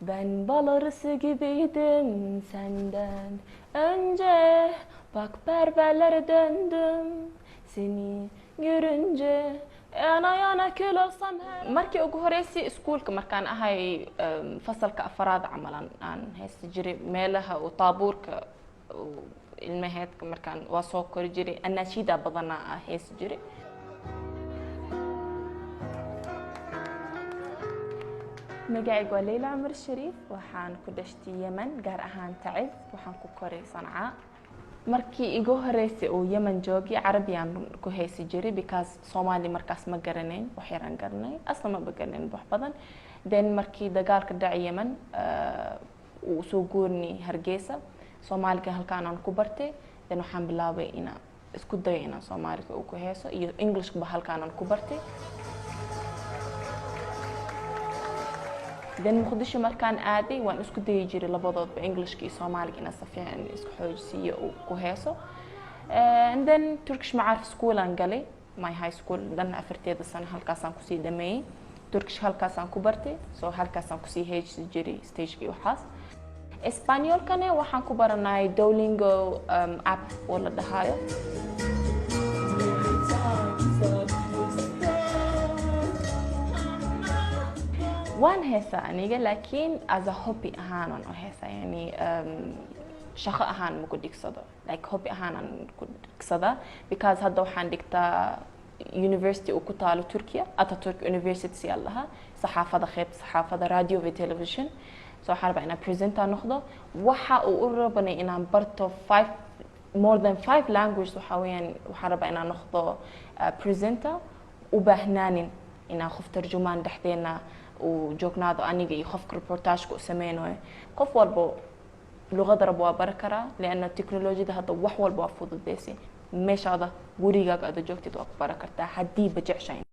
Ben bal arısı gibiydim senden önce. Bak berberlere döndüm seni görünce. Yana yana kül olsam her markii ugu horeysay iskuulka markaan ahay fasalka afaraad camalan aan haysta jiray meelaha oo taabuurka ilmaheedka markaan waa soo kori jiray anaashiida badanaa ah haysta jiray. magacaygu waa Leyla Cumar Shariif waxaan ku dhashtay Yemen gaar ahaan Taciz waxaan ku koray Sanca. markii igu horeysay oo Yemen joogay Carabiyaan ku haysi jiray because Soomaali markaas ma garanayn wax yaraan garanay asla ma garanayn wax badan. then markii dagaalka dhacay Yemen uu soo guurnay Hargeysa Soomaaliga halkaan aan ku bartay. then waxaan bilaabay inaan isku dayo inaan Soomaaliga ku hayso iyo Englishka halkaan aan ku bartay. then muqdisho markaan aaday waan isku dayay jiray labadoodba Englishka iyo Soomaaliga inaan si fiican isku xoojisiyo oo ku hayso. and then Turkish Macaarif School aan galay my high school dan afarteeda sano halkaas aan ku sii dhameeyay. Turkish halkaas aan ku bartay so halkaas aan ku sii heejisi jiray stage-kii waxaas. Isbaaniyolkana waxaan ku baranay Duolingo app oo la dhahayo. waan heesaa aniga laakiin as a hobby ahaan aan u heesaa yani shaqo ahaan ma ku dhigsado like hobby ahaan aan ku dhigsada because hadda waxaan dhigtaa university oo ku taalo Turkiya Atatürk University allaha saxaafada qeyb saxaafada radio and television so waxaan rabaa inaan presenter noqdo waxa uu u rabanay inaan barto more than 5 languages waxa weeyaan waxaan rabaa inaan noqdo presenter u baahnaanin inaan qof tarjumaan dhexdeena وجوكنادو أنيجي يخفق ريبورتاج كأسمينه قف والبو لغة ربوا بركرة لأن التكنولوجيا ده هذا وحول بوافض الدسي مش هذا وريجا قاعد جوكتي تو بركرتها حدي بجع شين